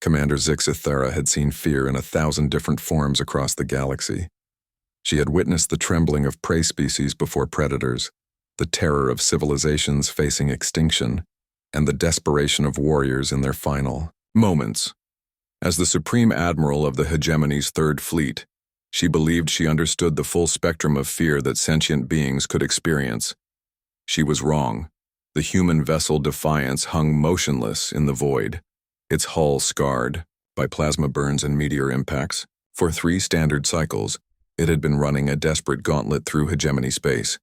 Commander Zixithera had seen fear in 1,000 different forms across the galaxy. She had witnessed the trembling of prey species before predators, the terror of civilizations facing extinction, and the desperation of warriors in their final moments. As the Supreme Admiral of the Hegemony's Third Fleet, she believed she understood the full spectrum of fear that sentient beings could experience. She was wrong. The human vessel Defiance hung motionless in the void, its hull scarred by plasma burns and meteor impacts. For 3 standard cycles, it had been running a desperate gauntlet through Hegemony space,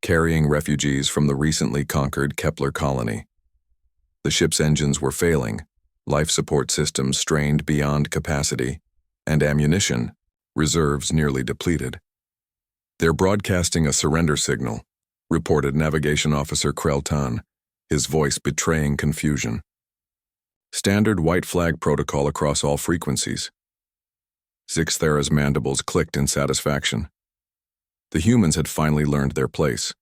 carrying refugees from the recently conquered Kepler colony. The ship's engines were failing, life support systems strained beyond capacity, and ammunition reserves nearly depleted. "They're broadcasting a surrender signal," reported Navigation Officer Kreltan, his voice betraying confusion. "Standard white flag protocol across all frequencies." Zixithera's mandibles clicked in satisfaction. The humans had finally learned their place.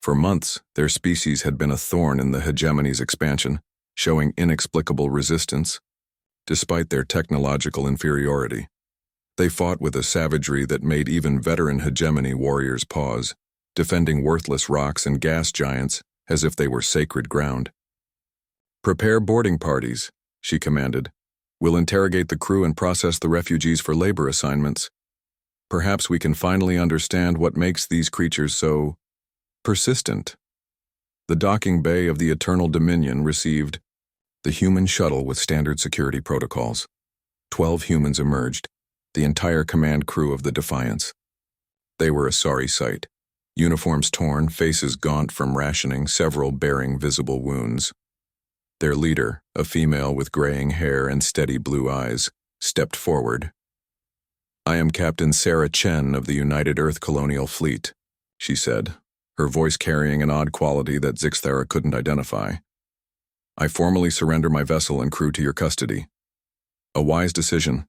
For months, their species had been a thorn in the Hegemony's expansion, showing inexplicable resistance, despite their technological inferiority. They fought with a savagery that made even veteran Hegemony warriors pause, defending worthless rocks and gas giants as if they were sacred ground. "Prepare boarding parties," she commanded. "We'll interrogate the crew and process the refugees for labor assignments. Perhaps we can finally understand what makes these creatures so persistent." The docking bay of the Eternal Dominion received the human shuttle with standard security protocols. 12 humans emerged, the entire command crew of the Defiance. They were a sorry sight. Uniforms torn, faces gaunt from rationing, several bearing visible wounds. Their leader, a female with graying hair and steady blue eyes, stepped forward. "I am Captain Sarah Chen of the United Earth Colonial Fleet," she said, her voice carrying an odd quality that Zixithera couldn't identify. "I formally surrender my vessel and crew to your custody." "A wise decision,"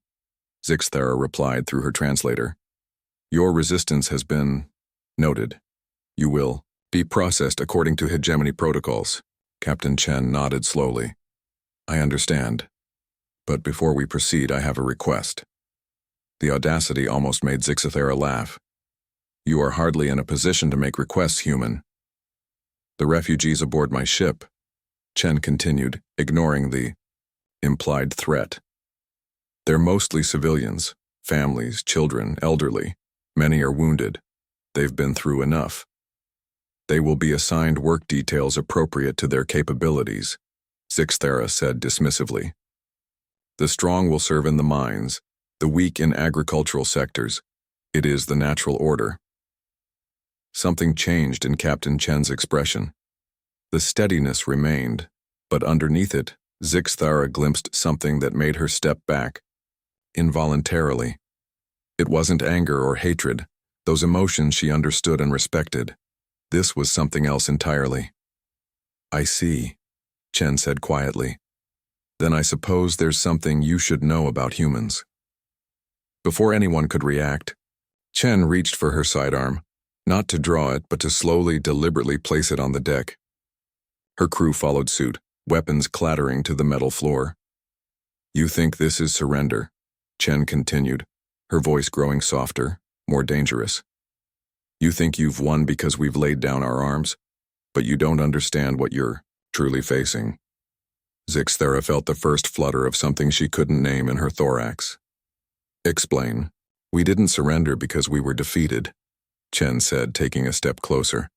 Zixithera replied through her translator. "Your resistance has been noted. You will be processed according to Hegemony protocols." Captain Chen nodded slowly. "I understand. But before we proceed, I have a request." The audacity almost made Zixithera laugh. "You are hardly in a position to make requests, human." "The refugees aboard my ship," Chen continued, ignoring the implied threat. "They're mostly civilians, families, children, elderly. Many are wounded. They've been through enough. They will be assigned work details appropriate to their capabilities," Zixithera said dismissively. "The strong will serve in the mines, the weak in agricultural sectors. It is the natural order." Something changed in Captain Chen's expression. The steadiness remained, but underneath it, Zixithera glimpsed something that made her step back, involuntarily. It wasn't anger or hatred, those emotions she understood and respected. This was something else entirely. "I see," Chen said quietly. "Then I suppose there's something you should know about humans." Before anyone could react, Chen reached for her sidearm, not to draw it but to slowly, deliberately place it on the deck. Her crew followed suit, weapons clattering to the metal floor. "You think this is surrender?" Chen continued, her voice growing softer, more dangerous. "You think you've won because we've laid down our arms, but you don't understand what you're truly facing." Zixithera felt the first flutter of something she couldn't name in her thorax. "Explain." "We didn't surrender because we were defeated," Chen said, taking a step closer.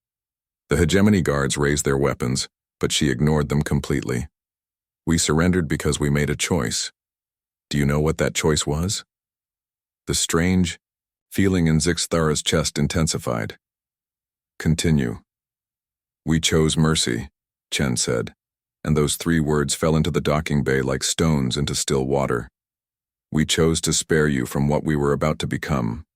The Hegemony guards raised their weapons, but she ignored them completely. "We surrendered because we made a choice. Do you know what that choice was?" The strange feeling in Zixithera's chest intensified. "Continue." "We chose mercy," Chen said, and those 3 words fell into the docking bay like stones into still water. "We chose to spare you from what we were about to become."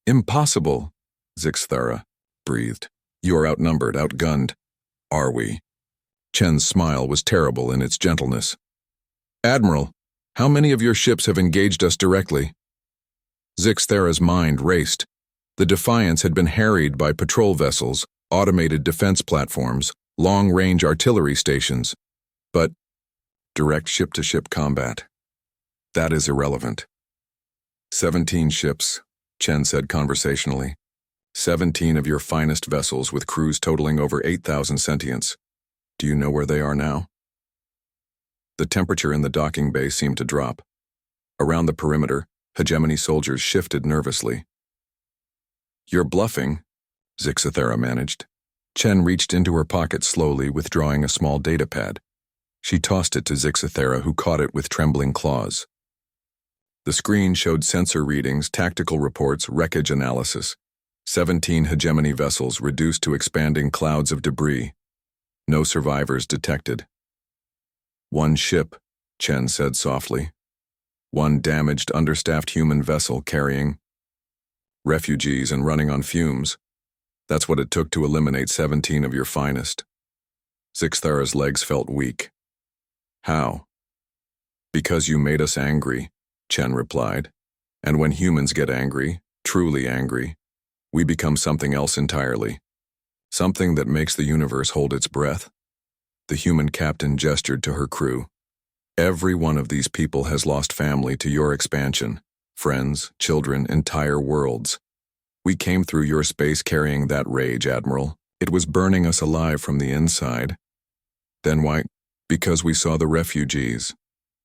"Impossible," Zixithera breathed. "You are outnumbered, outgunned." "Are we?" Chen's smile was terrible in its gentleness. "Admiral, how many of your ships have engaged us directly?" Zixithera's mind raced. The Defiance had been harried by patrol vessels, automated defense platforms, long-range artillery stations. But direct ship-to-ship combat, That is irrelevant. 17 ships, Chen said conversationally. 17 of your finest vessels with crews totaling over 8,000 sentients. Do you know where they are now? The temperature in the docking bay seemed to drop. Around the perimeter, hegemony soldiers shifted nervously. You're bluffing, Zixathera managed. Chen reached into her pocket slowly, withdrawing a small datapad. She tossed it to Zixathera, who caught it with trembling claws. The screen showed sensor readings, tactical reports, wreckage analysis. 17 hegemony vessels reduced to expanding clouds of debris. No survivors detected. One ship, Chen said softly. One damaged, understaffed human vessel carrying refugees and running on fumes. That's what it took to eliminate 17 of your finest. Zixathera's legs felt weak. How? Because you made us angry, Chen replied. And when humans get angry, truly angry, we become something else entirely. Something that makes the universe hold its breath. The human captain gestured to her crew. Every one of these people has lost family to your expansion. Friends, children, entire worlds. We came through your space carrying that rage, Admiral. It was burning us alive from the inside. Then why? Because we saw the refugees,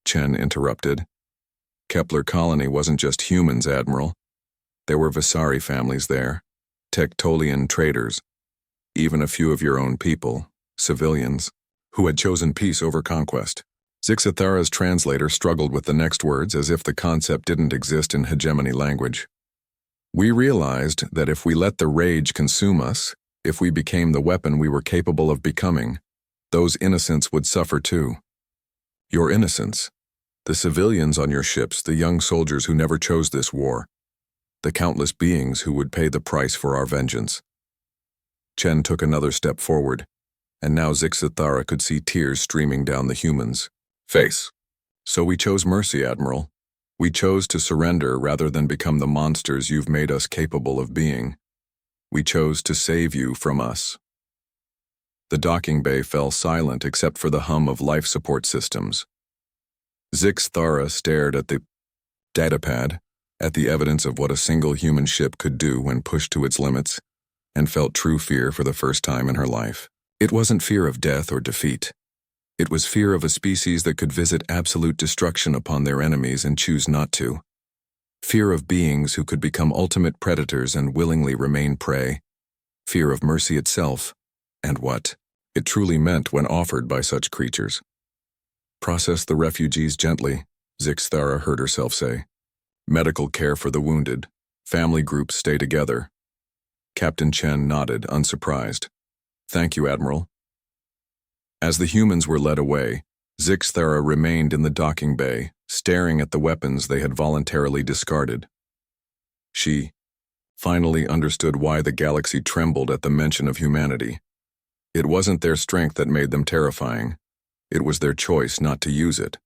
Chen interrupted. Kepler Colony wasn't just humans, Admiral. There were Visari families there, Tectolian traders, even a few of your own people, civilians, who had chosen peace over conquest. Zixathera's translator struggled with the next words as if the concept didn't exist in hegemony language. We realized that if we let the rage consume us, if we became the weapon we were capable of becoming, those innocents would suffer too. Your innocents, the civilians on your ships, the young soldiers who never chose this war, the countless beings who would pay the price for our vengeance. Chen took another step forward, and now Zixathera could see tears streaming down the human's face. So we chose mercy, Admiral. We chose to surrender rather than become the monsters you've made us capable of being. We chose to save you from us. The docking bay fell silent except for the hum of life support systems. Zixathera stared at the datapad, at the evidence of what a single human ship could do when pushed to its limits, and felt true fear for the first time in her life. It wasn't fear of death or defeat. It was fear of a species that could visit absolute destruction upon their enemies and choose not to. Fear of beings who could become ultimate predators and willingly remain prey. Fear of mercy itself, and what it truly meant when offered by such creatures. Process the refugees gently, Zixathera heard herself say. Medical care for the wounded. Family groups stay together. Captain Chen nodded, unsurprised. Thank you, Admiral. As the humans were led away, Zixathera remained in the docking bay, staring at the weapons they had voluntarily discarded. She finally understood why the galaxy trembled at the mention of humanity. It wasn't their strength that made them terrifying. It was their choice not to use it.